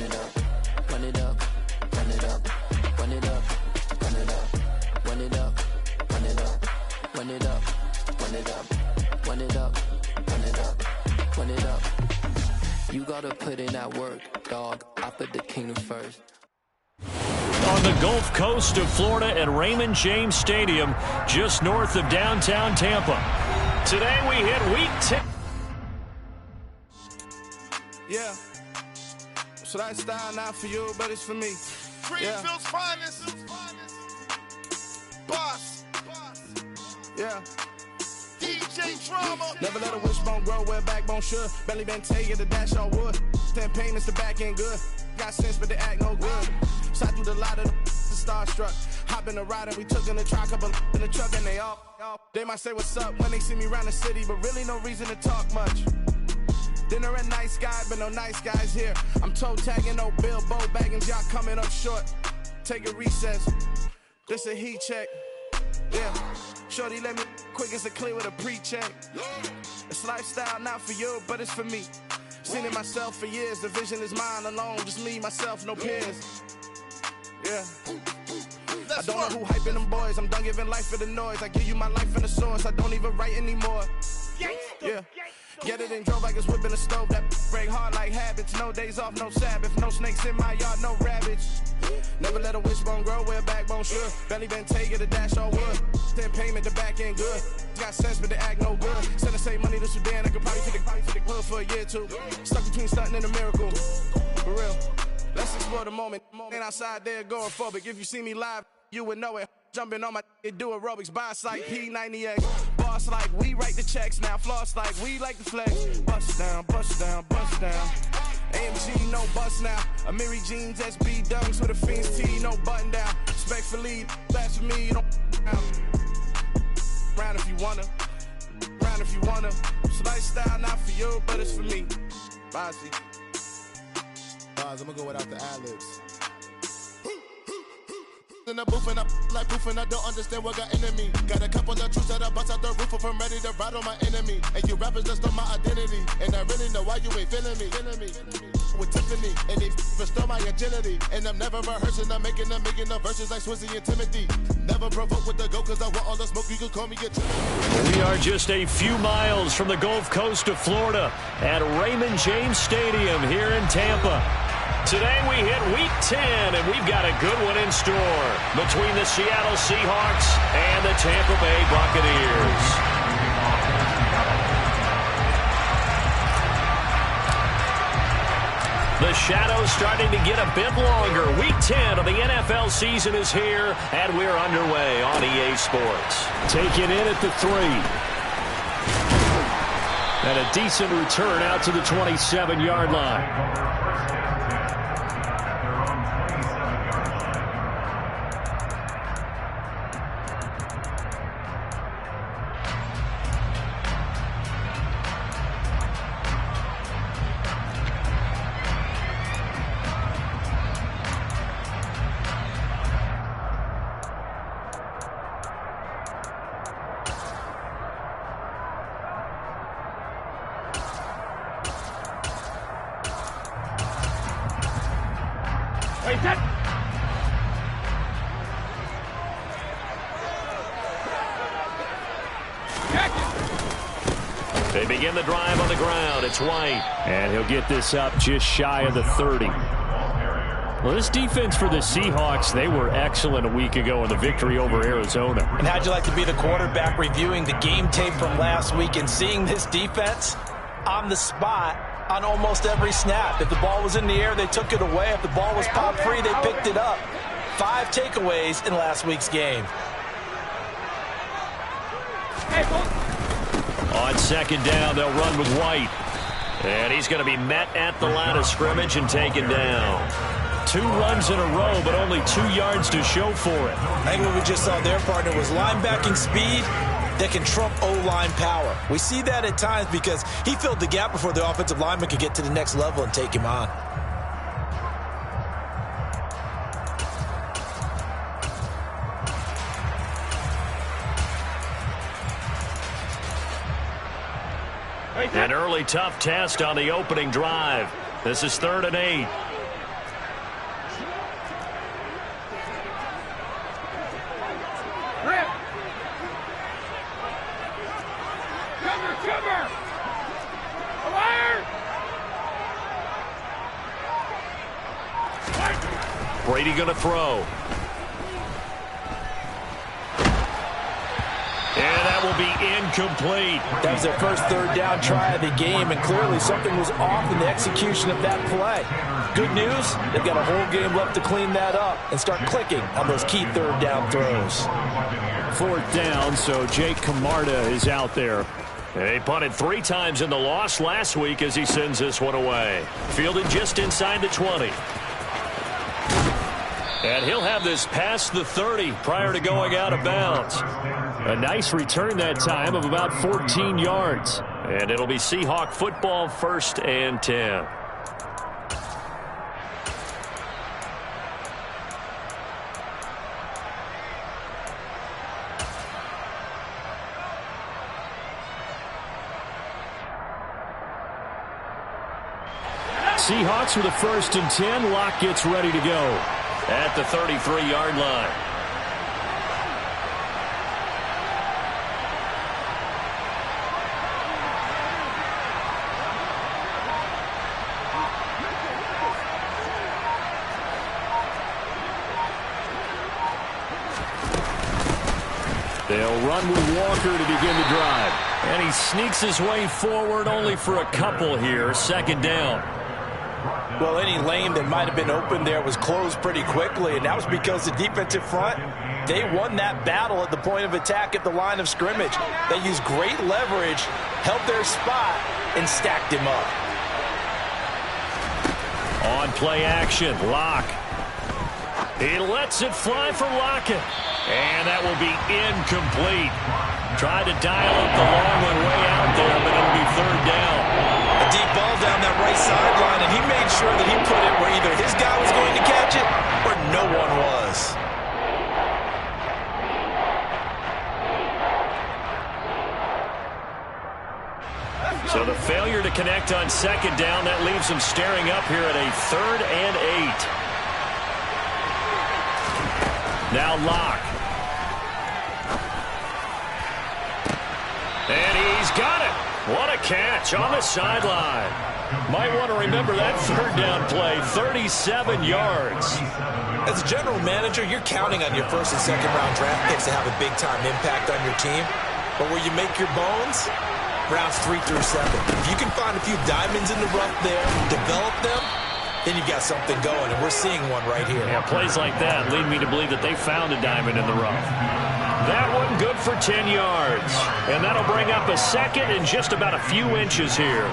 it up, run it up, run it up, run it up, run it up, run it up, run it up, run it up, run it up, run it up, run it up, run it up. You gotta put in that work, dog. I put the kingdom first. On the Gulf Coast of Florida at Raymond James Stadium, just north of downtown Tampa. Today we hit week 10. Yeah. So that style not for you, but it's for me. Greenfield's finest. Boss. Yeah. DJ Drama. Never let a wishbone grow where backbone should. Belly been taking the dash all wood. 10 payments, the back end good. Got sense, but they act no good. Shot through the lot of the starstruck. Hop in the ride and we took in the truck, couple in the truck and they all. They might say what's up when they see me around the city, but really no reason to talk much. Dinner at nice guy, but no nice guys here. I'm toe tagging, no Bilbo Baggins, y'all coming up short. Take a recess. This a heat check. Yeah. Shorty let me quick as a clear with a pre-check. It's lifestyle not for you, but it's for me. Seen it myself for years. The vision is mine alone. Just me, myself, no peers. Yeah. I don't know who hyping them boys. I'm done giving life for the noise. I give you my life in the source. I don't even write anymore. Yeah. Get it and drove like it's whipping a stove. That break hard like habits. No days off, no Sabbath. No snakes in my yard, no rabbits. Never let a wishbone grow where backbone should. Belly been taking the dash all wood. 10 payment, the back end good. Got sense, but they act no good. Send the same money to Sudan. I could probably take the hood for a year or two. Stuck between stunting and a miracle. For real. Let's explore the moment. Ain't outside there agoraphobic. If you see me live, you would know it. Jumping on my do aerobics. Boss like P90X. Boss like we write the checks now. Floss like we like the flex. Bust down, bust down, bust down. AMG, no bust now. Amiri jeans, SB dunks with a Fiends T, no button down. Respectfully, that's for me, you don't round if you wanna. Round if you wanna. It's lifestyle not for you, but it's for me. Bossy. I'm gonna go without the ad-libs. In the booth and I like proof and I don't understand what got into me. Got a couple of truths that I bust out the roof if I'm ready to ride on my enemy. And you rappers just stole my identity. And I really know why you ain't feeling me. With Tiffany and they restore my agility. And I'm never rehearsing, I'm making a million of verses like Swizzy and Timothy. Never provoke with the go cause I want all the smoke, you can call me a Timothy. We are just a few miles from the Gulf Coast of Florida at Raymond James Stadium here in Tampa. Today we hit week 10, and we've got a good one in store between the Seattle Seahawks and the Tampa Bay Buccaneers. The shadow's starting to get a bit longer. Week 10 of the NFL season is here, and we're underway on EA Sports. Taken in at the 3. And a decent return out to the 27-yard line. They begin the drive on the ground. It's White, and he'll get this up just shy of the 30. Well, this defense for the Seahawks, they were excellent a week ago in the victory over Arizona. And how'd you like to be the quarterback reviewing the game tape from last week and seeing this defense on the spot on almost every snap? If the ball was in the air, they took it away. If the ball was pop free, they picked it up. 5 takeaways in last week's game. On second down, they'll run with White. And he's going to be met at the line of scrimmage and taken down. 2 runs in a row, but only 2 yards to show for it. I think what we just saw their partner was linebacking speed that can trump O-line power. We see that at times because he filled the gap before the offensive lineman could get to the next level and take him on. An early tough test on the opening drive. This is 3rd and 8. Brady going to throw. And that will be incomplete. That was their first third down try of the game, and clearly something was off in the execution of that play. Good news, they've got a whole game left to clean that up and start clicking on those key third down throws. 4th down, so Jake Camarda is out there. They punted 3 times in the loss last week as he sends this one away. Fielded just inside the 20. And he'll have this past the 30 prior to going out of bounds. A nice return that time of about 14 yards. And it'll be Seahawk football, 1st and 10. Seahawks with a 1st and 10. Locke gets ready to go at the 33-yard line. They'll run with Walker to begin the drive. And he sneaks his way forward only for a couple here. 2nd down. Well, any lane that might have been open there was closed pretty quickly, and that was because the defensive front, they won that battle at the point of attack at the line of scrimmage. They used great leverage, held their spot, and stacked him up. On play action, Locke. He lets it fly for Lockett. And that will be incomplete. Tried to dial up the long one way out there, but it'll be 3rd down. A deep ball down that right sideline, and he made sure that he put it where either his guy was going to catch it or no one was. So the failure to connect on 2nd down, that leaves him staring up here at a 3rd and 8. Now Locke. And he's got it. What a catch on the sideline. Might want to remember that 3rd down play, 37 yards. As a general manager, you're counting on your 1st and 2nd round draft picks to have a big-time impact on your team. But where you make your bones, rounds 3 through 7. If you can find a few diamonds in the rough there, develop them, then you've got something going, and we're seeing one right here. Yeah, plays like that lead me to believe that they found a diamond in the rough. That one good for 10 yards. And that'll bring up a 2nd and just about a few inches here.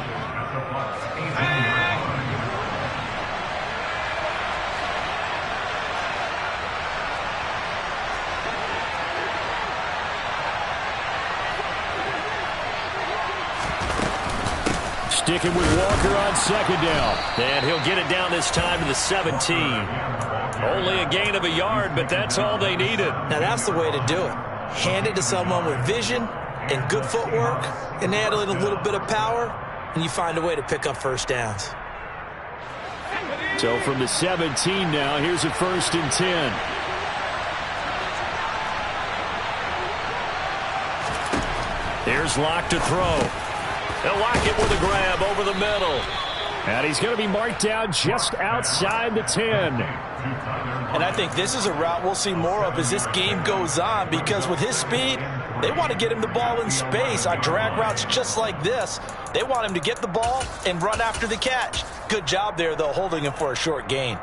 Sticking with Walker on 2nd down. And he'll get it down this time to the 17. Only a gain of a yard, but that's all they needed. Now that's the way to do it. Hand it to someone with vision and good footwork, and add in a little bit of power, and you find a way to pick up 1st downs. So from the 17 now, here's a 1st and 10. Here's Locke to throw. They'll lock it with a grab over the middle. And he's going to be marked down just outside the 10. And I think this is a route we'll see more of as this game goes on, because with his speed, they want to get him the ball in space on drag routes just like this. They want him to get the ball and run after the catch. Good job there, though, holding him for a short gain.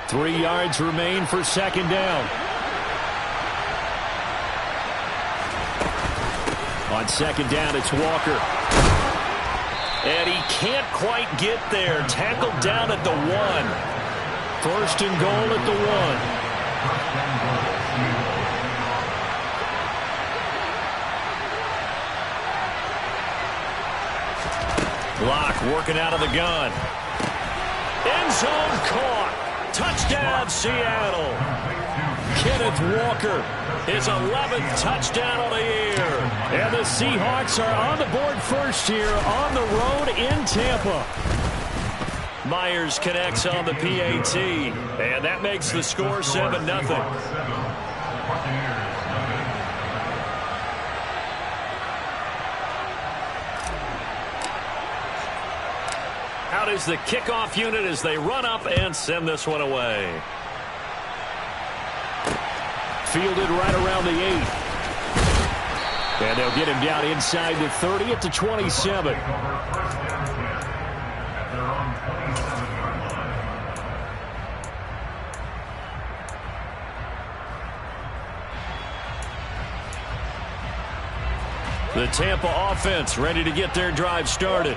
Three yards remain for 2nd down. On 2nd down, it's Walker. And he can't quite get there. Tackled down at the 1. 1st and goal at the 1. Locke working out of the gun. End zone caught. Touchdown, Seattle. Kenneth Walker, his 11th touchdown of the year. And the Seahawks are on the board first here on the road in Tampa. Myers connects on the PAT, and that makes the score 7-0. Out is the kickoff unit as they run up and send this one away. Fielded right around the 8. And they'll get him down inside the 30 at the 27. The Tampa offense ready to get their drive started.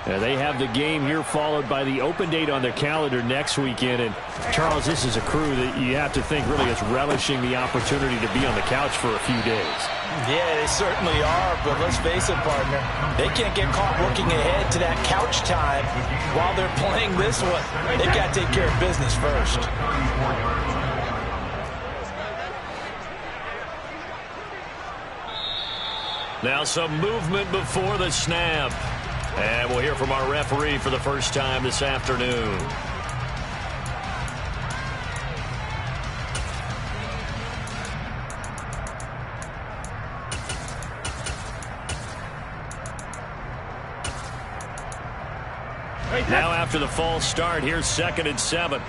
And they have the game here followed by the open date on their calendar next weekend. And, Charles, this is a crew that you have to think really is relishing the opportunity to be on the couch for a few days. Yeah, they certainly are, but let's face it, partner. They can't get caught looking ahead to that couch time while they're playing this one. They've got to take care of business first. Now some movement before the snap. And we'll hear from our referee for the first time this afternoon. Now after the false start, here's 2nd and 7.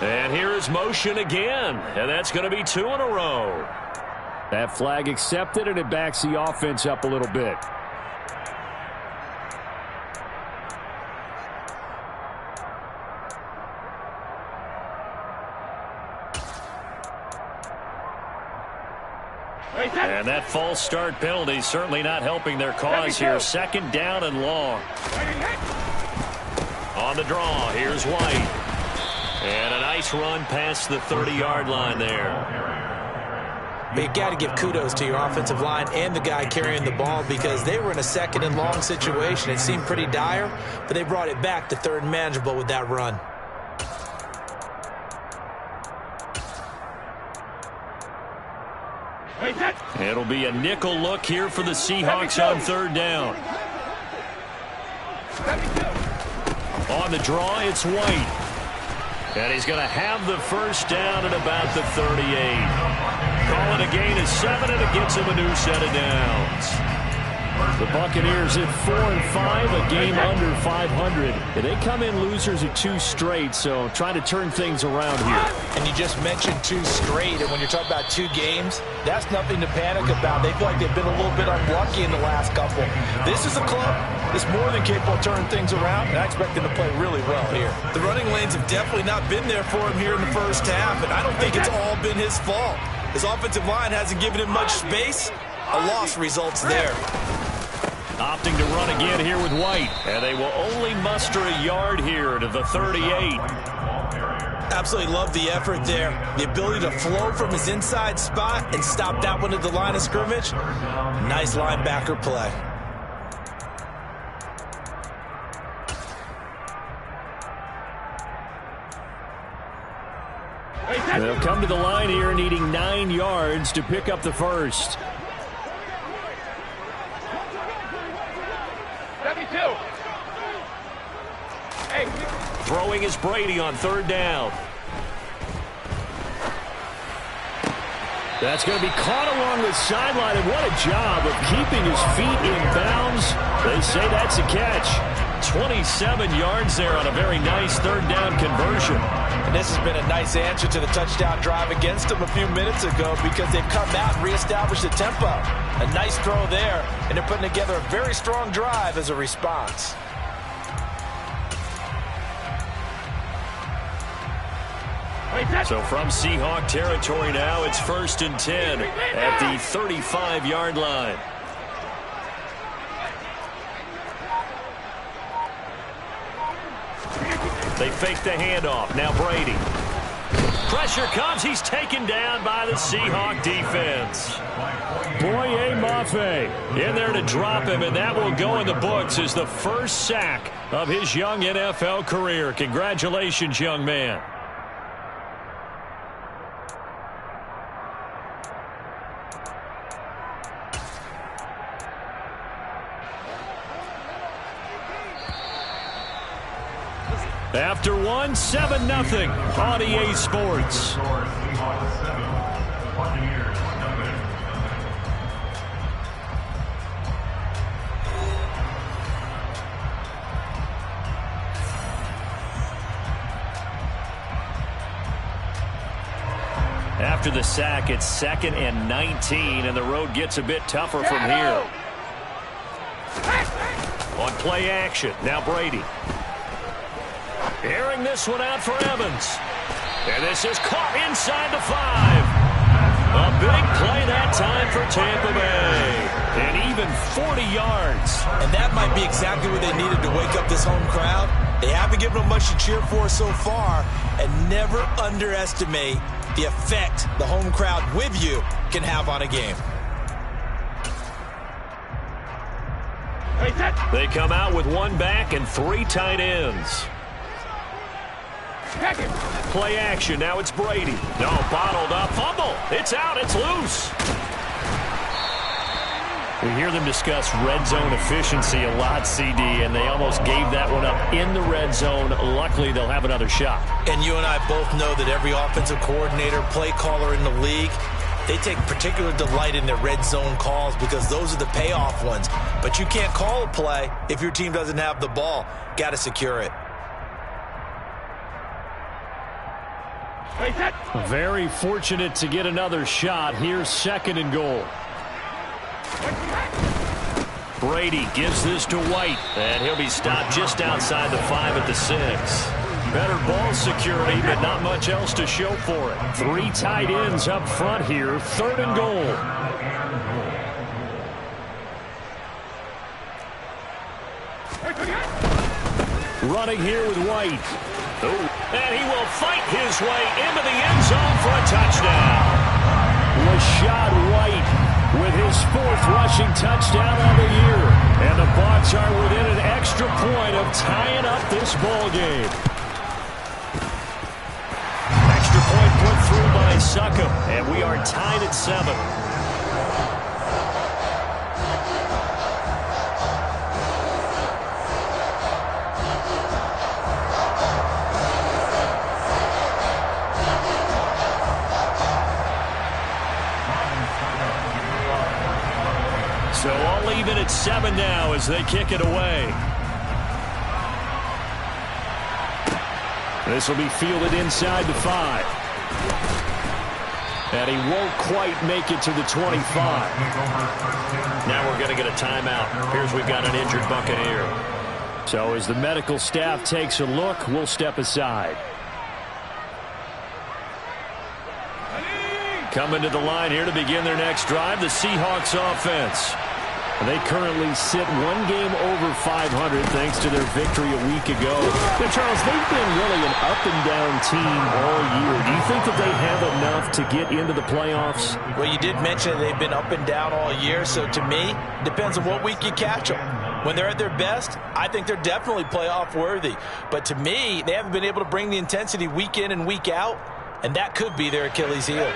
And here is motion again, and that's going to be 2 in a row. That flag accepted, and it backs the offense up a little bit. And that false start penalty certainly not helping their cause here. 2nd down and long. On the draw, here's White. And a nice run past the 30-yard line there. But you got to give kudos to your offensive line and the guy carrying the ball because they were in a 2nd and long situation. It seemed pretty dire, but they brought it back to 3rd and manageable with that run. It'll be a nickel look here for the Seahawks on 3rd down. On the draw, it's White. And he's going to have the first down at about the 38. Call it a gain of 7, and it gets him a new set of downs. The Buccaneers at 4-5, a game under 500. And they come in losers at 2 straight, so trying to turn things around here. And you just mentioned 2 straight, and when you're talking about 2 games, that's nothing to panic about. They feel like they've been a little bit unlucky in the last couple. This is a club that's more than capable of turning things around, and I expect them to play really well here. The running lanes have definitely not been there for him here in the first half, and I don't think it's all been his fault. His offensive line hasn't given him much space. A loss results there. Opting to run again here with White. And they will only muster a yard here to the 38. Absolutely love the effort there. The ability to flow from his inside spot and stop that one at the line of scrimmage. Nice linebacker play. They'll come to the line here needing 9 yards to pick up the first. Throwing is Brady on 3rd down. That's going to be caught along the sideline, and what a job of keeping his feet in bounds. They say that's a catch. 27 yards there on a very nice 3rd down conversion. And this has been a nice answer to the touchdown drive against them a few minutes ago because they've come out and reestablished the tempo. A nice throw there, and they're putting together a very strong drive as a response. So from Seahawk territory now, it's 1st and 10 at the 35-yard line. They fake the handoff. Now Brady. Pressure comes. He's taken down by the Seahawk defense. Boye Mafe in there to drop him, and that will go in the books as the first sack of his young NFL career. Congratulations, young man. After 1, 7-0 on EA Sports. After the sack, it's 2nd and 19, and the road gets a bit tougher from here. On play action, now Brady. Airing this one out for Evans. And this is caught inside the 5. A big play that time for Tampa Bay. And even 40 yards. And that might be exactly what they needed to wake up this home crowd. They haven't given them much to cheer for so far. And never underestimate the effect the home crowd with you can have on a game. They come out with 1 back and 3 tight ends. Play action, now it's Brady. No, bottled up, fumble. It's out, it's loose. We hear them discuss red zone efficiency a lot, CD, and they almost gave that one up in the red zone. Luckily, they'll have another shot. And you and I both know that every offensive coordinator, play caller in the league, they take particular delight in their red zone calls because those are the payoff ones. But you can't call a play if your team doesn't have the ball. Got to secure it. Very fortunate to get another shot. Here's 2nd and goal. Brady gives this to White, and he'll be stopped just outside the 5 at the 6. Better ball security, but not much else to show for it. 3 tight ends up front here, 3rd and goal. Running here with White. And he will fight his way into the end zone for a touchdown. Rachaad White with his 4th rushing touchdown on the year. And the Bucs are within an extra point of tying up this ball game. Extra point put through by Succop, and we are tied at 7. So all even at 7 now as they kick it away. This will be fielded inside the 5. And he won't quite make it to the 25. Now we're going to get a timeout. Appears we've got an injured Buccaneer. So as the medical staff takes a look, we'll step aside. Coming to the line here to begin their next drive, the Seahawks offense. They currently sit 1 game over 500 thanks to their victory a week ago. Now, Charles, they've been really an up-and-down team all year. Do you think that they have enough to get into the playoffs? Well, you did mention they've been up and down all year, so to me, it depends on what week you catch them. When they're at their best, I think they're definitely playoff worthy. But to me, they haven't been able to bring the intensity week in and week out, and that could be their Achilles heel.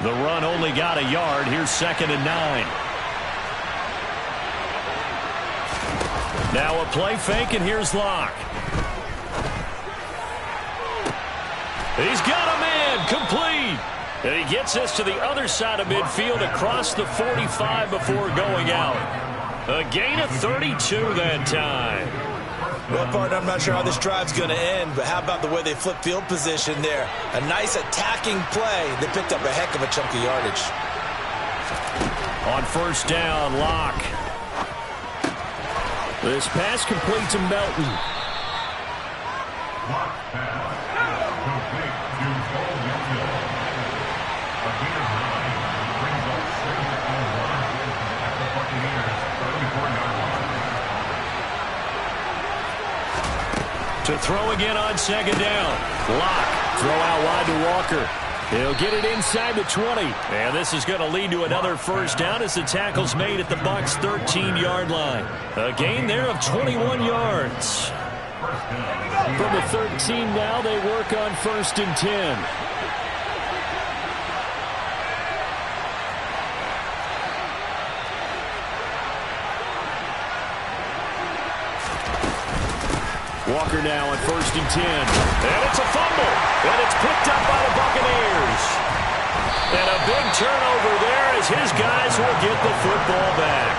The run only got a yard. Here's 2nd and 9. Now a play fake, and here's Locke. He's got a man, complete. And he gets this to the other side of midfield across the 45 before going out. A gain of 32 that time. Well, partner, I'm not sure how this drive's going to end, but how about the way they flip field position there? A nice attacking play that picked up a heck of a chunk of yardage. On 1st down, Locke. This pass complete to Melton. To throw again on 2nd down. Locke, throw out wide to Walker. He'll get it inside the 20. And this is going to lead to another 1st down as the tackle's made at the Bucs' 13-yard line. A gain there of 21 yards. From the 13 now, they work on 1st and 10. Walker now on 1st and 10. And it's a fumble. And it's picked up by the Buccaneers. And a big turnover there as his guys will get the football back.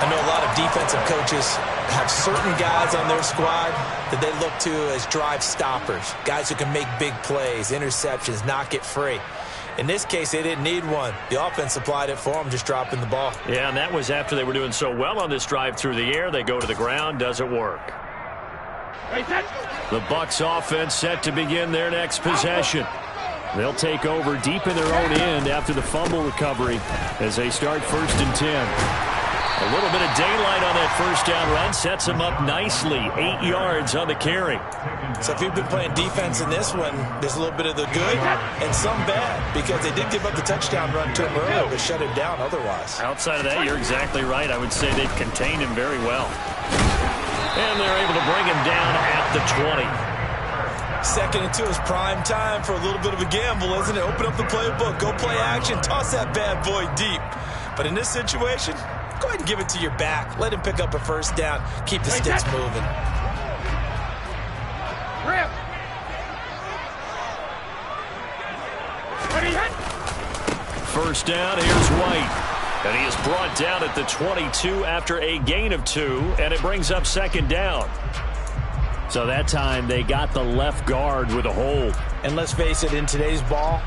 I know a lot of defensive coaches have certain guys on their squad that they look to as drive stoppers. Guys who can make big plays, interceptions, knock it free. In this case, they didn't need one. The offense supplied it for them, just dropping the ball. Yeah, and that was after they were doing so well on this drive through the air. They go to the ground, doesn't work. The Bucs offense set to begin their next possession. They'll take over deep in their own end after the fumble recovery as they start 1st and 10. A little bit of daylight on that first down run sets them up nicely. 8 yards on the carry. So if you've been playing defense in this one, there's a little bit of the good and some bad, because they did give up the touchdown run to him earlier, but shut him down otherwise. Outside of that, you're exactly right. I would say they've contained him very well. And they're able to bring him down at the 20. 2nd and 2 is prime time for a little bit of a gamble, isn't it? Open up the playbook, go play action, toss that bad boy deep. But in this situation, go ahead and give it to your back. Let him pick up a first down. Keep the sticks moving. First down, here's White. And he is brought down at the 22 after a gain of 2, and it brings up 2nd down. So that time they got the left guard with a hold. And let's face it, in today's ball,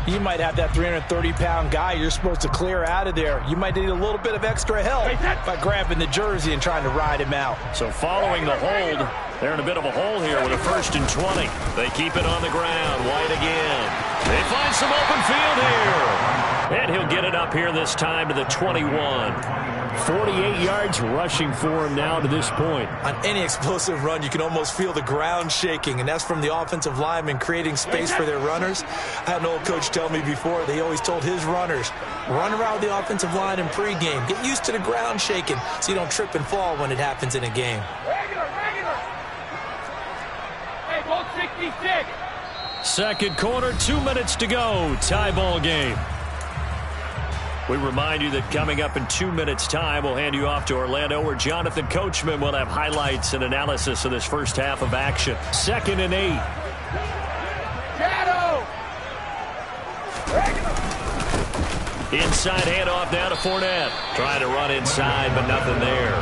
you might have that 330-pound guy you're supposed to clear out of there. You might need a little bit of extra help by grabbing the jersey and trying to ride him out. So following the hold, they're in a bit of a hole here with a 1st and 20. They keep it on the ground. White again. They find some open field here. And he'll get it up here this time to the 21. 48 yards rushing for him now to this point. On any explosive run, you can almost feel the ground shaking, and that's from the offensive linemen creating space for their runners. I had an old coach tell me before, they always told his runners, run around the offensive line in pregame. Get used to the ground shaking so you don't trip and fall when it happens in a game. Regular. Hey, ball 66. Second quarter, 2 minutes to go. Tie ball game. We remind you that coming up in 2 minutes' time, we'll hand you off to Orlando, where Jonathan Coachman will have highlights and analysis of this first half of action. 2nd and 8. Inside handoff now to Fournette. Trying to run inside, but nothing there.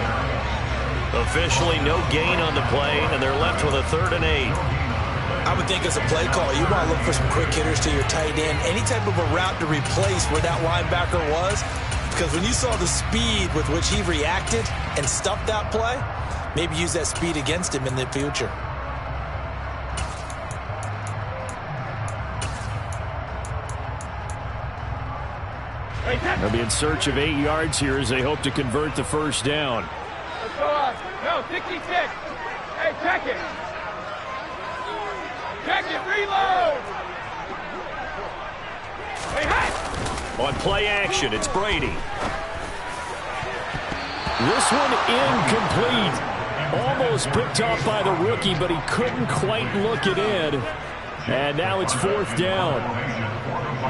Officially no gain on the play, and they're left with a 3rd and 8. I would think as a play call, you want to look for some quick hitters to your tight end. Any type of a route to replace where that linebacker was. Because when you saw the speed with which he reacted and stuffed that play, maybe use that speed against him in the future. They'll be in search of 8 yards here as they hope to convert the first down. Let's go on. No, 66. Hey, check it. Check it, reload! Hey! On play action, it's Brady. This one incomplete. Almost picked off by the rookie, but he couldn't quite look it in. And now it's 4th down.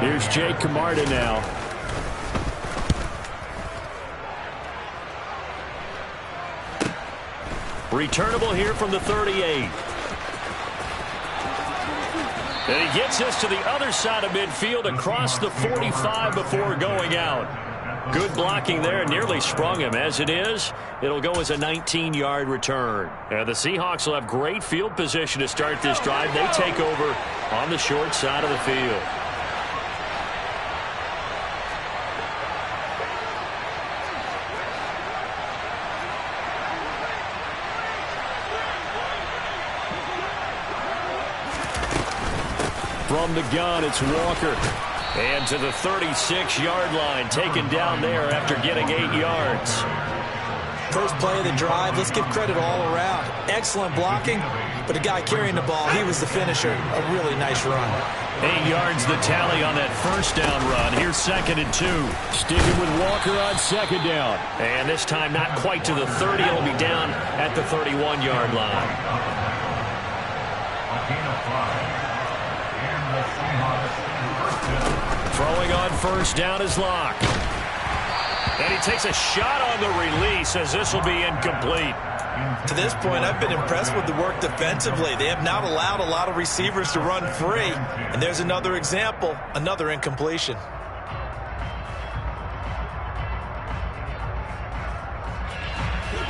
Here's Jake Camarda now. Returnable here from the 38. And he gets us to the other side of midfield across the 45 before going out. Good blocking there, nearly sprung him. As it is, it'll go as a 19-yard return. And the Seahawks will have great field position to start this drive. They take over on the short side of the field. From the gun, it's Walker. And to the 36-yard line, taken down there after getting 8 yards. First play of the drive, let's give credit all around. Excellent blocking, but the guy carrying the ball, he was the finisher. A really nice run. 8 yards the tally on that first down run. Here's 2nd and 2. Sticking with Walker on 2nd down. And this time not quite to the 30. It'll be down at the 31-yard line. Throwing on first down is Locke. And he takes a shot on the release as this will be incomplete. To this point, I've been impressed with the work defensively. They have not allowed a lot of receivers to run free. And there's another example, another incompletion.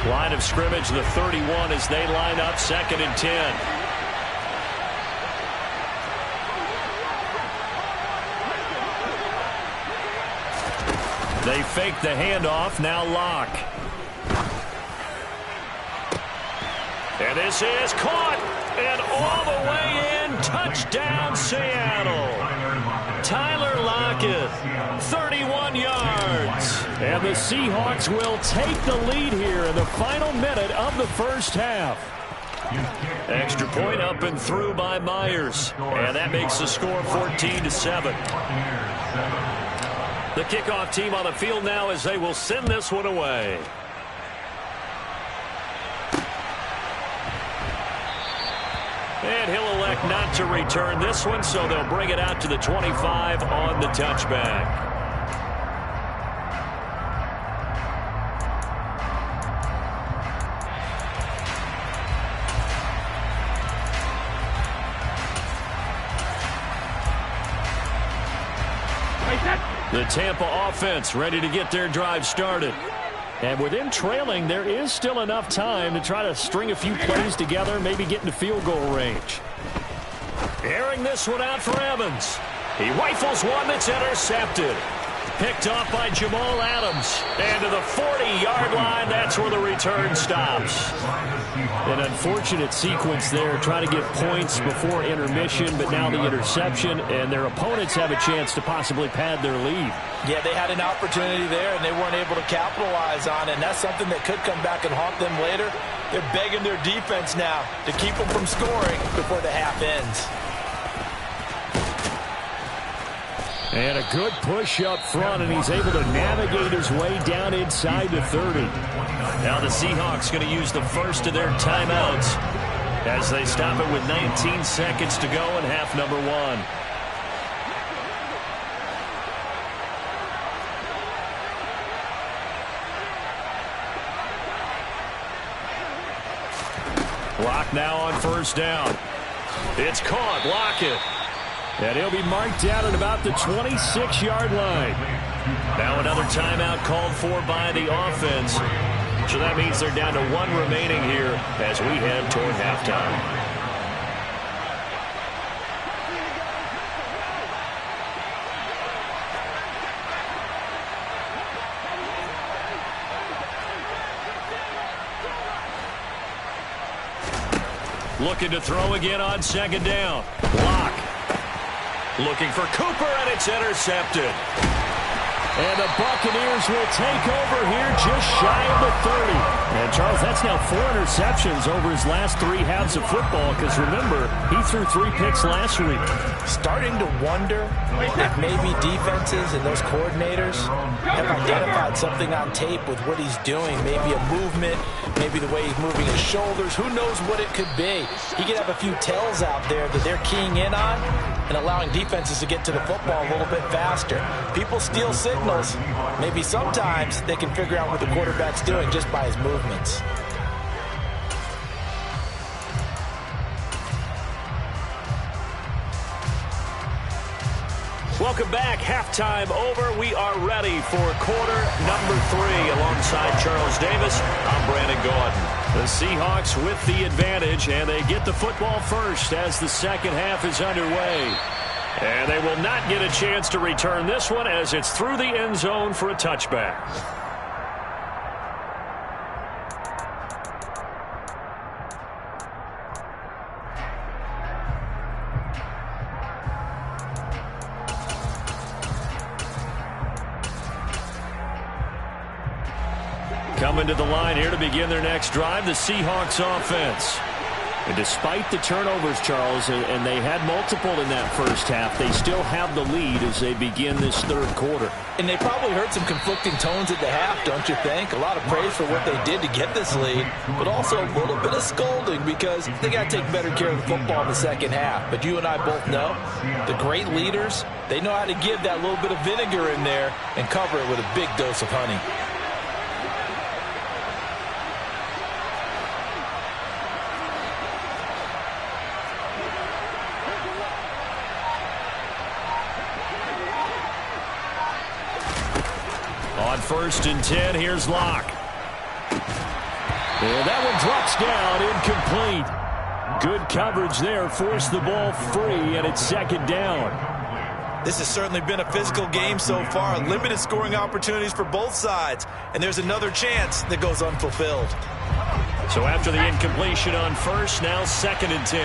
Line of scrimmage, the 31 as they line up 2nd and 10. They fake the handoff. Now Locke. And this is caught. And all the way in. Touchdown, Seattle. Tyler Lockett, 31 yards. And the Seahawks will take the lead here in the final minute of the first half. Extra point up and through by Myers. And that makes the score 14-7. The kickoff team on the field now as they will send this one away. And he'll elect not to return this one, so they'll bring it out to the 25 on the touchback. The Tampa offense ready to get their drive started. And with them trailing, there is still enough time to try to string a few plays together, maybe get into field goal range. Airing this one out for Evans. He rifles one that's intercepted. Picked off by Jamal Adams. And to the 40-yard line, that's where the return stops. An unfortunate sequence there, trying to get points before intermission, but now the interception, and their opponents have a chance to possibly pad their lead. Yeah, they had an opportunity there, and they weren't able to capitalize on it, and that's something that could come back and haunt them later. They're begging their defense now to keep them from scoring before the half ends. And a good push up front, and he's able to navigate his way down inside the 30. Now the Seahawks going to use the first of their timeouts as they stop it with 19 seconds to go in half number one. Locke now on first down. It's caught. Lockett. And he'll be marked out at about the 26-yard line. Now another timeout called for by the offense. So that means they're down to one remaining here as we head toward halftime. Looking to throw again on second down. Locke. Looking for Cooper, and it's intercepted. And the Buccaneers will take over here just shy of the 30. And, Charles, that's now 4 interceptions over his last 3 halves of football, because, remember, he threw 3 picks last week. Starting to wonder if maybe defenses and those coordinators have identified something on tape with what he's doing. Maybe a movement, maybe the way he's moving his shoulders. Who knows what it could be? He could have a few tells out there that they're keying in on and allowing defenses to get to the football a little bit faster. People steal signals. Maybe sometimes they can figure out what the quarterback's doing just by his movements. Welcome back. Halftime over. We are ready for quarter number 3. Alongside Charles Davis, I'm Brandon Gaudin. The Seahawks with the advantage, and they get the football first as the second half is underway. And they will not get a chance to return this one as it's through the end zone for a touchback. Coming to the line here to begin their next drive, the Seahawks offense. And despite the turnovers, Charles, and they had multiple in that first half, they still have the lead as they begin this third quarter. And they probably heard some conflicting tones at the half, don't you think? A lot of praise for what they did to get this lead, but also a little bit of scolding because they got to take better care of the football in the second half. But you and I both know the great leaders, they know how to give that little bit of vinegar in there and cover it with a big dose of honey. On 1st and 10, here's Locke. And that one drops down, incomplete. Good coverage there, forced the ball free, and it's second down. This has certainly been a physical game so far. Limited scoring opportunities for both sides. And there's another chance that goes unfulfilled. So after the incompletion on first, now 2nd and 10.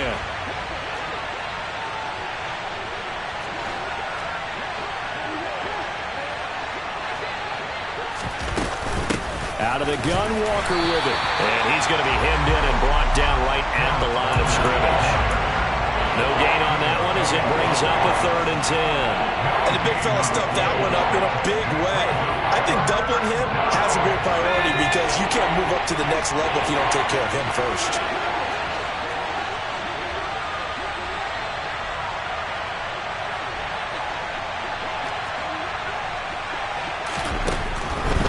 Out of the gun, Walker with it. And he's going to be hemmed in and brought down right at the line of scrimmage. No gain on that one as it brings up a 3rd and 10. And the big fella stuffed that one up in a big way. I think doubling him has a great priority because you can't move up to the next level if you don't take care of him first.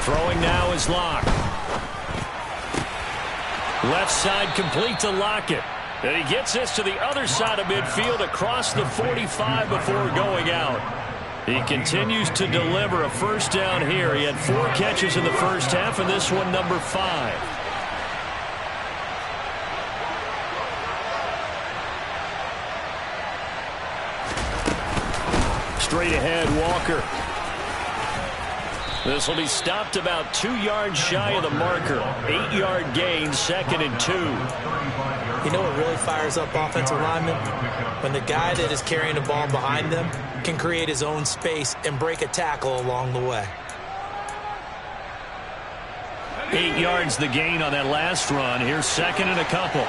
Throwing now is Locke. Left side complete to Lockett. And he gets this to the other side of midfield across the 45 before going out. He continues to deliver a first down here. He had 4 catches in the first half, and this one number 5. Straight ahead, Walker. This will be stopped about 2 yards shy of the marker. 8-yard gain, 2nd and 2. You know what really fires up offensive linemen? When the guy that is carrying the ball behind them can create his own space and break a tackle along the way. 8 yards the gain on that last run. Here's 2nd and a couple.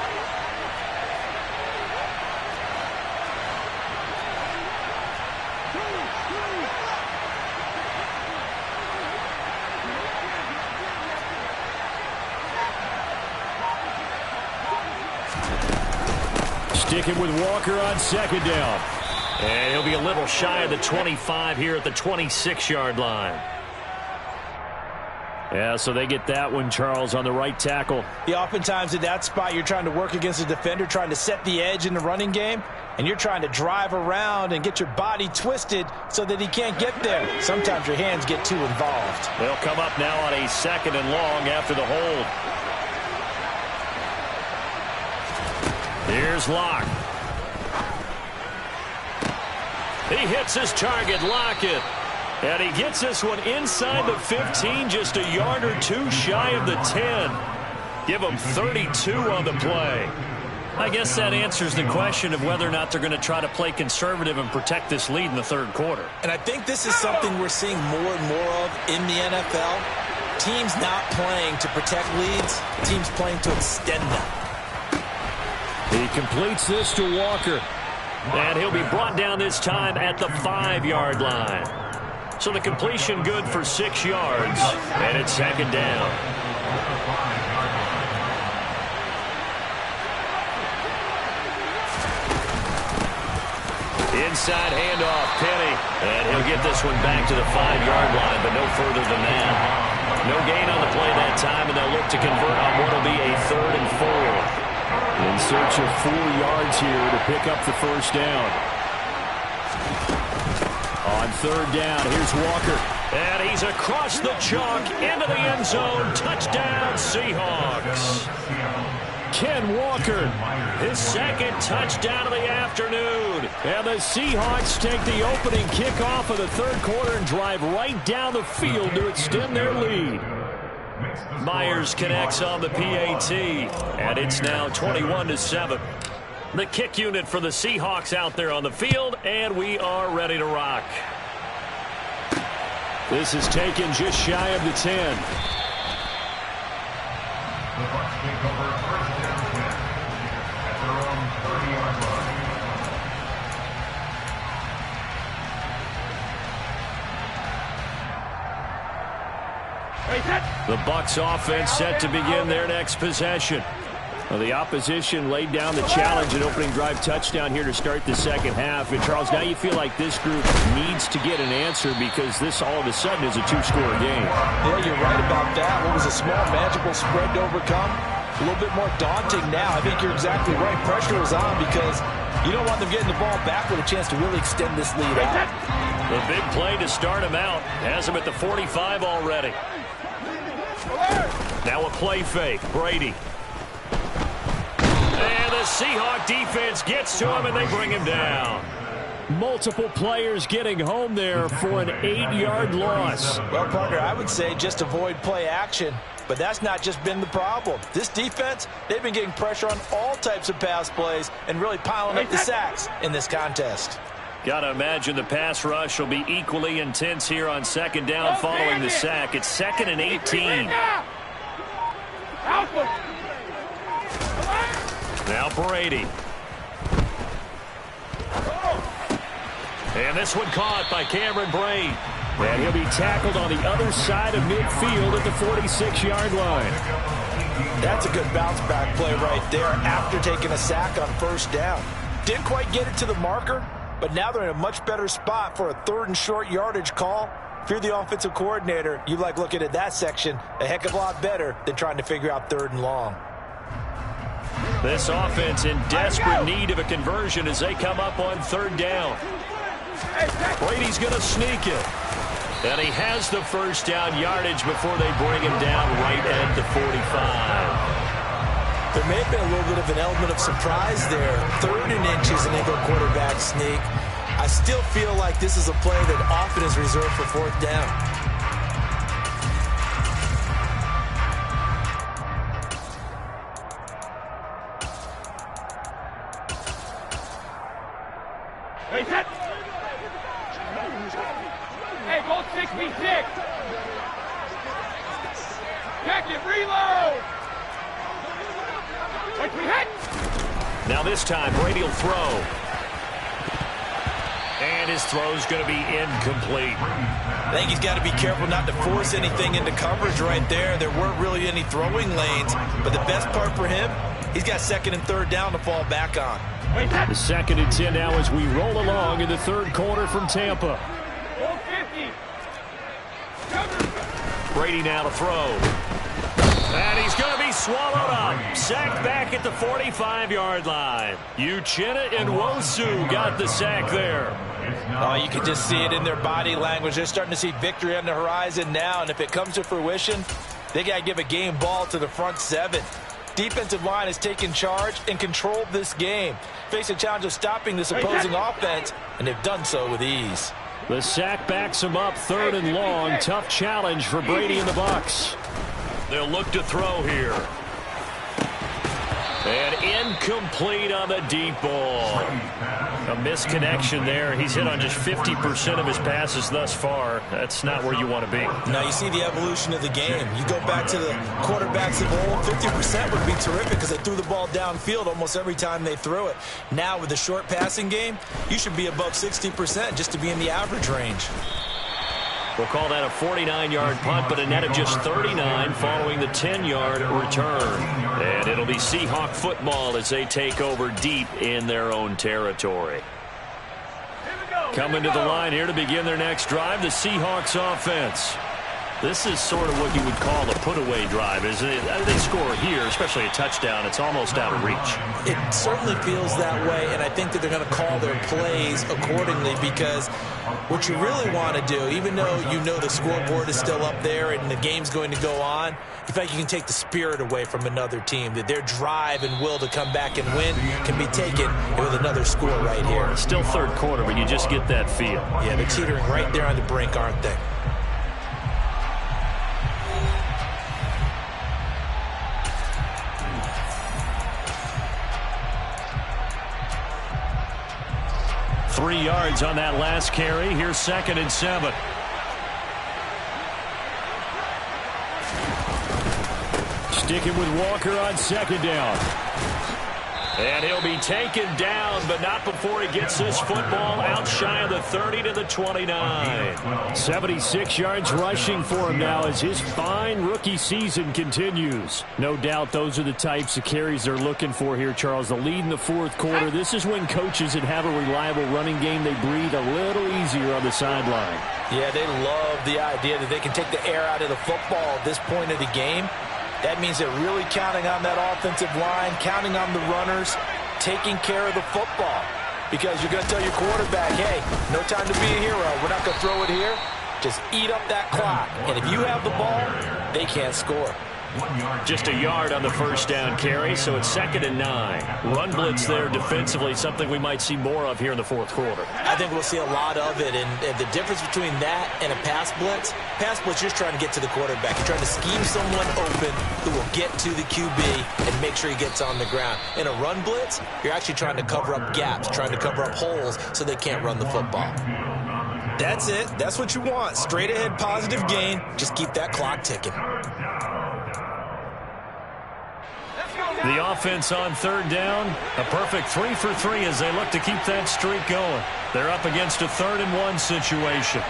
Sticking with Walker on 2nd down. And he'll be a little shy of the 25 here at the 26-yard line. Yeah, so they get that one, Charles, on the right tackle. Yeah, oftentimes in that spot, you're trying to work against a defender, trying to set the edge in the running game, and you're trying to drive around and get your body twisted so that he can't get there. Sometimes your hands get too involved. They'll come up now on a 2nd and long after the hold. Here's Locke. He hits his target, Lockett. And he gets this one inside the 15, just a yard or 2 shy of the 10. Give him 32 on the play. I guess that answers the question of whether or not they're going to try to play conservative and protect this lead in the 3rd quarter. And I think this is something we're seeing more and more of in the NFL. Teams not playing to protect leads, teams playing to extend them. He completes this to Walker. And he'll be brought down this time at the 5-yard line. So the completion good for 6 yards. And it's 2nd down. Inside handoff, Penny. And he'll get this one back to the 5-yard line, but no further than that. No gain on the play that time, and they'll look to convert on what will be a 3rd and 4. In search of 4 yards here to pick up the first down. On 3rd down, here's Walker. And he's across the chalk into the end zone. Touchdown, Seahawks. Ken Walker, his 2nd touchdown of the afternoon. And the Seahawks take the opening kickoff of the 3rd quarter and drive right down the field to extend their lead. Myers connects on the PAT, and it's now 21-7. The kick unit for the Seahawks out there on the field, and we are ready to rock. This is taken just shy of the 10. The Bucs take over 1st and 10 at their own 30-yard line. The Bucs offense set to begin their next possession. Well, the opposition laid down the challenge and opening drive touchdown here to start the 2nd half. And, Charles, now you feel like this group needs to get an answer because this all of a sudden is a 2-score game. Yeah, you're right about that. What was a small, magical spread to overcome? A little bit more daunting now. I think you're exactly right. Pressure is on because you don't want them getting the ball back with a chance to really extend this lead out. The big play to start him out has him at the 45 already. Now a play fake. Brady. And the Seahawk defense gets to him, and they bring him down. Multiple players getting home there for an 8-yard loss. Well, partner, I would say just avoid play action. But that's not just been the problem. This defense, they've been getting pressure on all types of pass plays and really piling up the sacks in this contest. Got to imagine the pass rush will be equally intense here on second down following the sack. It's 2nd and 18. Now Brady. And this one caught by Cameron Brate. And he'll be tackled on the other side of midfield at the 46-yard line. That's a good bounce-back play right there after taking a sack on first down. Didn't quite get it to the marker, but now they're in a much better spot for a 3rd and short yardage call. If you're the offensive coordinator, you like looking at that section a heck of a lot better than trying to figure out 3rd and long. This offense in desperate need of a conversion as they come up on 3rd down. Brady's going to sneak it. And he has the first down yardage before they bring him down right at the 45. There may have been a little bit of an element of surprise there. 3rd and inches and they go quarterback sneak. I still feel like this is a play that often is reserved for 4th down. Hey, set. Hey, go 6v6. Check it, reload. Wait, we hit. Now this time, Brady will throw. And his throw's going to be incomplete. I think he's got to be careful not to force anything into coverage right there. There weren't really any throwing lanes, but the best part for him, he's got 2nd and 3rd down to fall back on. The 2nd and 10 now as we roll along in the 3rd quarter from Tampa. 50. Brady now to throw. And he's going to be swallowed up. Sacked back at the 45-yard line. Uchenna and Nwosu got the sack there. Oh, you can just see it in their body language. They're starting to see victory on the horizon now, and if it comes to fruition, they got to give a game ball to the front 7. Defensive line has taken charge and controlled this game. Face a challenge of stopping this opposing offense, and they've done so with ease. The sack backs him up 3rd and long. Tough challenge for Brady and the Bucs. They'll look to throw here. And incomplete on the deep ball. A misconnection there. He's hit on just 50% of his passes thus far. That's not where you want to be. Now you see the evolution of the game. You go back to the quarterbacks of old, 50% would be terrific because they threw the ball downfield almost every time they threw it. Now with the short passing game, you should be above 60% just to be in the average range. We'll call that a 49-yard punt, but a net of just 39 following the 10-yard return. And it'll be Seahawk football as they take over deep in their own territory. Coming to the line here to begin their next drive, the Seahawks offense. This is sort of what you would call a put-away drive, isn't it? They score here, especially a touchdown. It's almost out of reach. It certainly feels that way, and I think that they're going to call their plays accordingly because what you really want to do, even though you know the scoreboard is still up there and the game's going to go on, you feel like you can take the spirit away from another team, that their drive and will to come back and win can be taken with another score right here. Still 3rd quarter, but you just get that feel. Yeah, they're teetering right there on the brink, aren't they? Three yards on that last carry. Here's 2nd and 7. Sticking with Walker on 2nd down. And he'll be taken down, but not before he gets this football out shy of the 30 to the 29. 76 yards rushing for him now as his fine rookie season continues. No doubt those are the types of carries they're looking for here, Charles. The lead in the 4th quarter. This is when coaches that have a reliable running game, they breathe a little easier on the sideline. Yeah, they love the idea that they can take the air out of the football at this point of the game. That means they're really counting on that offensive line, counting on the runners, taking care of the football. Because you're going to tell your quarterback, hey, no time to be a hero. We're not going to throw it here. Just eat up that clock. And if you have the ball, they can't score. Just a yard on the first down carry, so it's 2nd and 9. Run blitz there defensively, something we might see more of here in the fourth quarter. I think we'll see a lot of it, and the difference between that and a pass blitz, you're just trying to get to the quarterback. You're trying to scheme someone open who will get to the QB and make sure he gets on the ground. In a run blitz, you're actually trying to cover up gaps, trying to cover up holes so they can't run the football. That's it. That's what you want. Straight ahead positive gain. Just keep that clock ticking. The offense on 3rd down, a perfect 3 for 3 as they look to keep that streak going. They're up against a 3rd and 1 situation.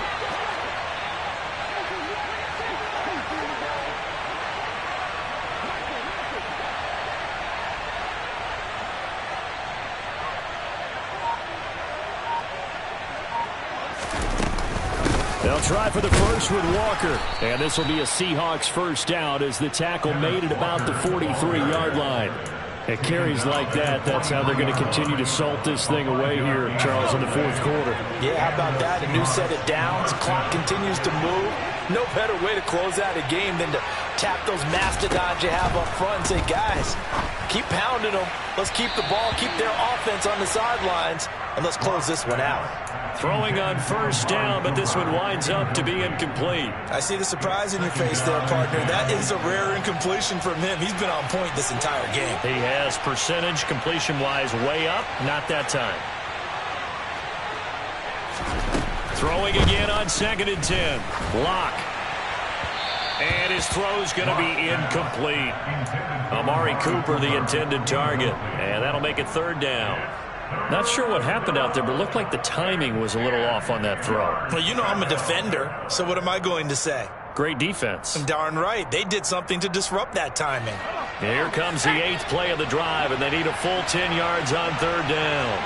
They'll try for the first with Walker. And this will be a Seahawks first down as the tackle made it about the 43-yard line. At carries like that, that's how they're going to continue to salt this thing away here, Charles, in the fourth quarter. Yeah, how about that? A new set of downs. Clock continues to move. No better way to close out a game than to tap those mastodons you have up front and say, guys, keep pounding them. Let's keep the ball, keep their offense on the sidelines, and let's close this one out. Throwing on first down, but this one winds up to be incomplete. I see the surprise in your face there, partner. That is a rare incompletion from him. He's been on point this entire game. He has percentage completion-wise way up. Not that time. Throwing again on 2nd and 10. Lock. And his throw's going to be incomplete. Amari Cooper, the intended target. And that'll make it 3rd down. Not sure what happened out there, but it looked like the timing was a little off on that throw. Well, you know I'm a defender, so what am I going to say? Great defense. Darn right. They did something to disrupt that timing. Here comes the 8th play of the drive, and they need a full 10 yards on 3rd down.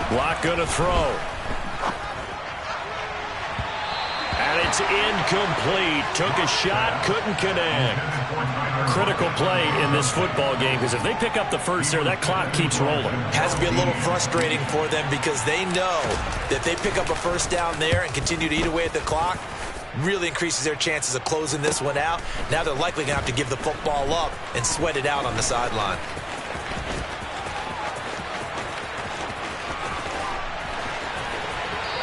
Block going to throw. And it's incomplete. Took a shot, couldn't connect. Critical play in this football game, because if they pick up the first there, that clock keeps rolling. Has to be a little frustrating for them because they know that they pick up a first down there and continue to eat away at the clock, really increases their chances of closing this one out. Now they're likely going to have to give the football up and sweat it out on the sideline.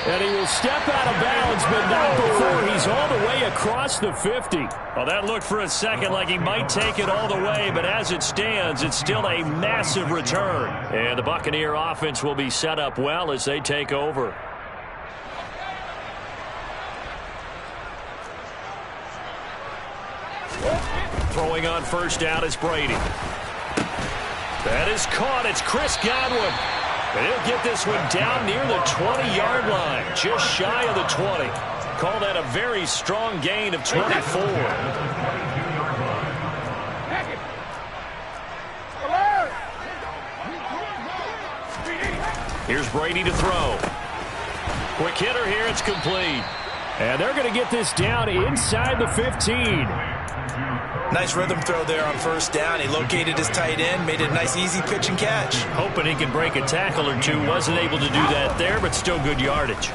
And he will step out of bounds, but not before he's all the way across the 50. Well, that looked for a second like he might take it all the way, but as it stands, it's still a massive return. And the Buccaneer offense will be set up well as they take over. Throwing on first down is Brady. That is caught. It's Chris Godwin. And he'll get this one down near the 20-yard line, just shy of the 20. Call that a very strong gain of 24. Here's Brady to throw. Quick hitter here, it's complete. And they're going to get this down inside the 15. Nice rhythm throw there on first down. He located his tight end, made it a nice easy pitch and catch. Hoping he can break a tackle or two. Wasn't able to do that there, but still good yardage.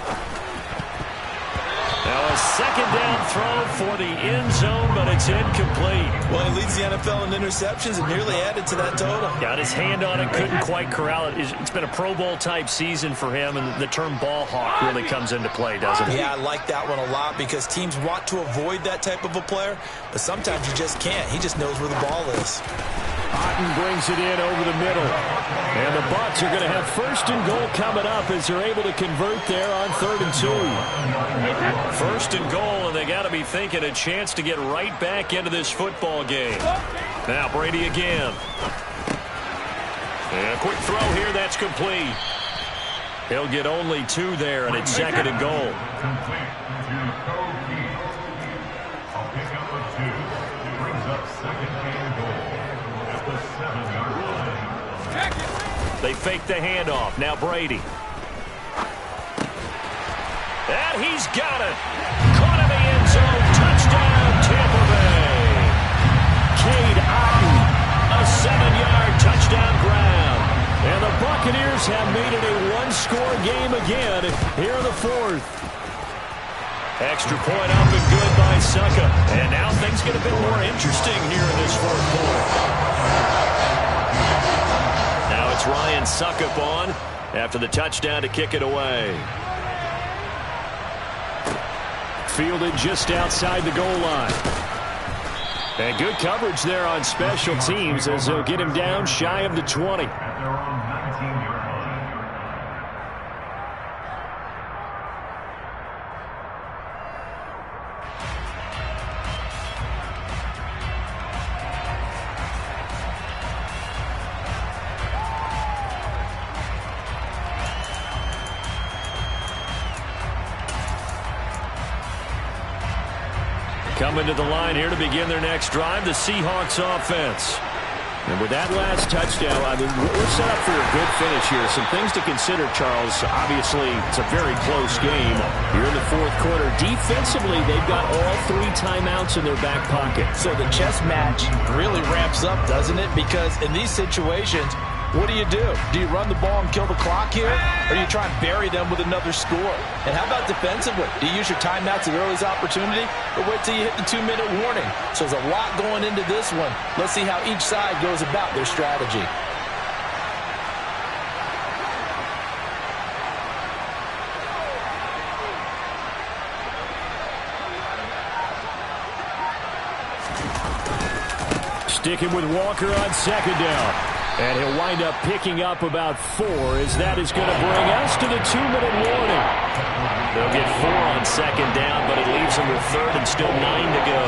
Now a second down throw for the end zone, but it's incomplete. Well, he leads the NFL in interceptions and nearly added to that total. Got his hand on it, couldn't quite corral it. It's been a Pro Bowl-type season for him, and the term ball hawk really comes into play, doesn't it? Yeah, I like that one a lot because teams want to avoid that type of a player, but sometimes you just can't. He just knows where the ball is. Otten brings it in over the middle. And the Bucs are going to have first and goal coming up as they're able to convert there on 3rd and 2. First and goal, and they got to be thinking a chance to get right back into this football game. Now Brady again. And a quick throw here, that's complete. He'll get only 2 there, and it's 2nd and goal. They fake the handoff. Now Brady. And he's got it. Caught in the end zone. Touchdown, Tampa Bay. Cade Otten, a 7-yard touchdown grab. And the Bucs Buccaneers have made it a one-score game again here in the fourth. Extra point up and good by Succa. And now things get a bit more interesting here in this fourth quarter. Now it's Ryan Suckup on after the touchdown to kick it away. Fielded just outside the goal line. And good coverage there on special teams as they'll get him down shy of the 20. Coming to the line here to begin their next drive, the Seahawks offense. And with that last touchdown, I mean, we're set up for a good finish here. Some things to consider, Charles. Obviously, it's a very close game. You're in the fourth quarter. Defensively, they've got all 3 timeouts in their back pocket. So the chess match really ramps up, doesn't it? Because in these situations, what do? Do you run the ball and kill the clock here? Or do you try and bury them with another score? And how about defensively? Do you use your timeouts at earliest opportunity? Or wait till you hit the 2-minute warning? So there's a lot going into this one. Let's see how each side goes about their strategy. Sticking with Walker on second down. And he'll wind up picking up about 4 as that is going to bring us to the 2-minute warning. They'll get 4 on second down, but it leaves them with third and still 9 to go.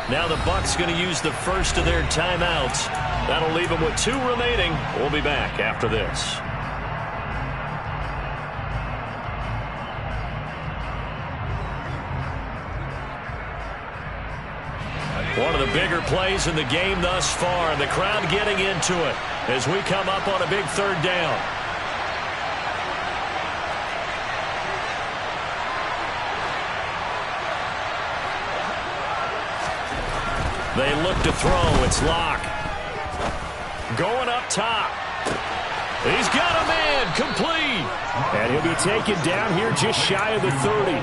Now the Bucs going to use the first of their timeouts. That'll leave them with 2 remaining. We'll be back after this. One of the bigger plays in the game thus far, and the crowd getting into it as we come up on a big third down. They look to throw. It's Locke. Going up top. He's got a man. Complete. And he'll be taken down here just shy of the 30.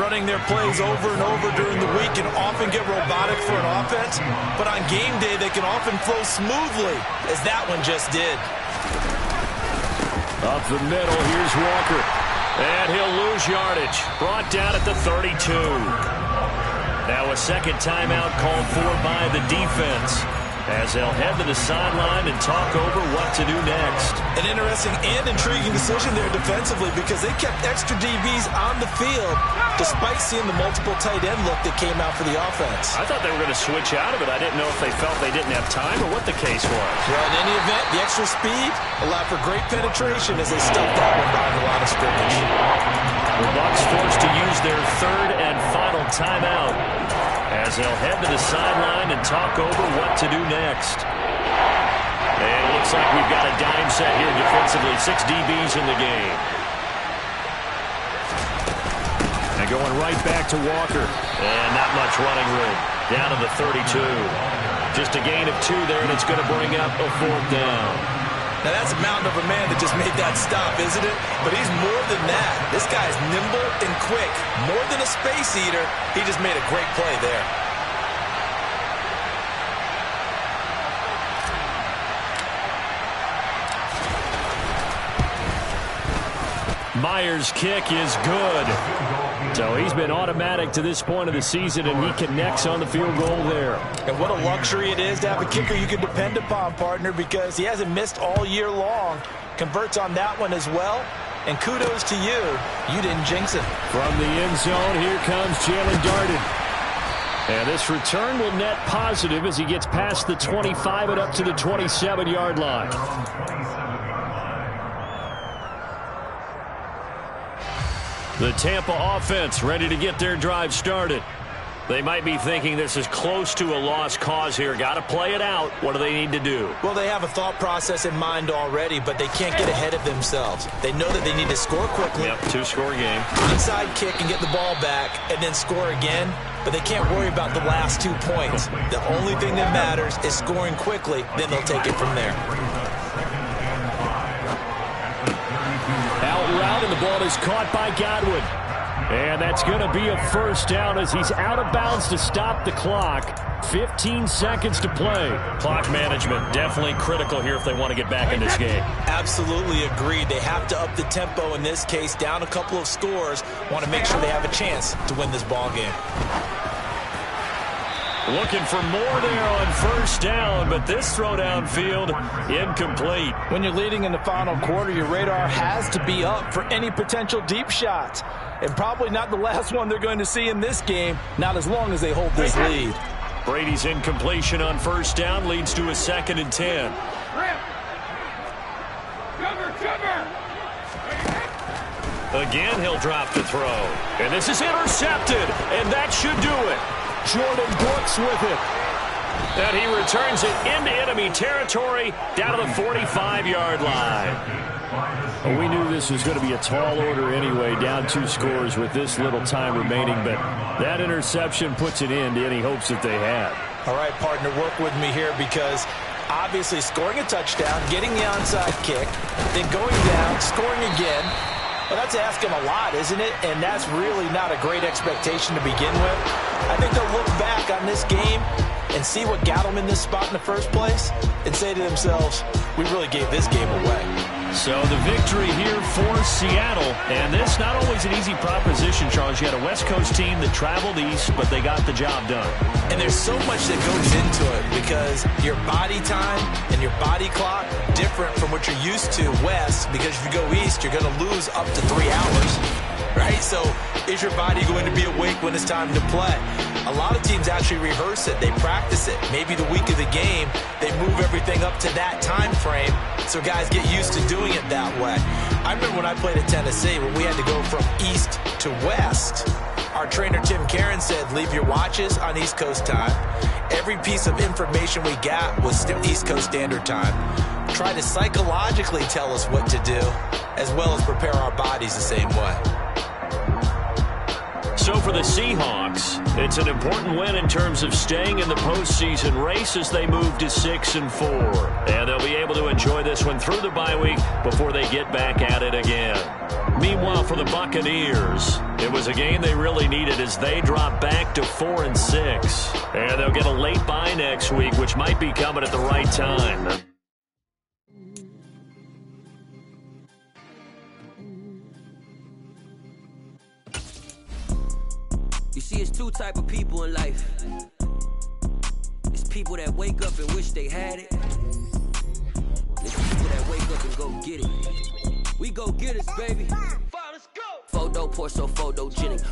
Running their plays over and over during the week can often get robotic for an offense, but on game day they can often flow smoothly, as that one just did. Up the middle, here's Walker. And he'll lose yardage. Brought down at the 32. Now a second timeout called for by the defense as they'll head to the sideline and talk over what to do next. An interesting and intriguing decision there defensively because they kept extra DBs on the field despite seeing the multiple tight end look that came out for the offense. I thought they were going to switch out of it. I didn't know if they felt they didn't have time or what the case was. Well, in any event, the extra speed allowed for great penetration as they stuffed that one behind the line of scrimmage. The Bucs forced to use their third and final timeout as they'll head to the sideline and talk over what to do next. And it looks like we've got a dime set here defensively. 6 DBs in the game. And going right back to Walker. And not much running room. Down to the 32. Just a gain of 2 there, and it's going to bring up a 4th down. Now, that's a mountain of a man that just made that stop, isn't it? But he's more than that. This guy's nimble and quick. More than a space eater, he just made a great play there. Myers' kick is good. So he's been automatic to this point of the season, and he connects on the field goal there. And what a luxury it is to have a kicker you can depend upon, partner, because he hasn't missed all year long. Converts on that one as well. And kudos to you. You didn't jinx it. From the end zone, here comes Jalen Darden. And this return will net positive as he gets past the 25 and up to the 27-yard line. The Tampa offense ready to get their drive started. They might be thinking this is close to a lost cause here. Got to play it out. What do they need to do? Well, they have a thought process in mind already, but they can't get ahead of themselves. They know that they need to score quickly. Yep, two-score game. Onside kick and get the ball back and then score again, but they can't worry about the last 2 points. The only thing that matters is scoring quickly, then they'll take it from there. Out route, and the ball is caught by Godwin. And that's going to be a first down as he's out of bounds to stop the clock. 15 seconds to play. Clock management definitely critical here if they want to get back in this game. Absolutely agreed. They have to up the tempo in this case, down a couple of scores. Want to make sure they have a chance to win this ball game. Looking for more there on first down, but this throw downfield incomplete. When you're leading in the final quarter, your radar has to be up for any potential deep shots. And probably not the last one they're going to see in this game, not as long as they hold this lead. Brady's incompletion on first down leads to a 2nd and 10. Again, he'll drop the throw. And this is intercepted, and that should do it. Jordan Brooks with it. And he returns it into enemy territory down to the 45-yard line. Well, we knew this was going to be a tall order anyway, down 2 scores with this little time remaining, but that interception puts an end to any hopes that they had. All right, partner, work with me here because obviously scoring a touchdown, getting the onside kick, then going down, scoring again. Well, that's asking a lot, isn't it? And that's really not a great expectation to begin with. I think they'll look back on this game and see what got them in this spot in the first place and say to themselves, we really gave this game away. So the victory here for Seattle, and this not always an easy proposition, Charles. You had a West Coast team that traveled east, but they got the job done. And there's so much that goes into it because your body time and your body clock different from what you're used to west, because if you go east, you're going to lose up to 3 hours, right? So is your body going to be awake when it's time to play? A lot of teams actually rehearse it. They practice it. Maybe the week of the game, they move everything up to that time frame so guys get used to doing it that way. I remember when I played at Tennessee, when we had to go from east to west, our trainer Tim Karen said, leave your watches on East Coast time. Every piece of information we got was still East Coast Standard Time. Try to psychologically tell us what to do, as well as prepare our bodies the same way. So for the Seahawks, it's an important win in terms of staying in the postseason race as they move to 6-4. And they'll be able to enjoy this one through the bye week before they get back at it again. Meanwhile, for the Buccaneers, it was a game they really needed as they drop back to 4-6. And they'll get a late bye next week, which might be coming at the right time. You see, it's 2 type of people in life. It's people that wake up and wish they had it. It's people that wake up and go get it. We go get it, baby. Let's go. Photo, Porsche, photogenic.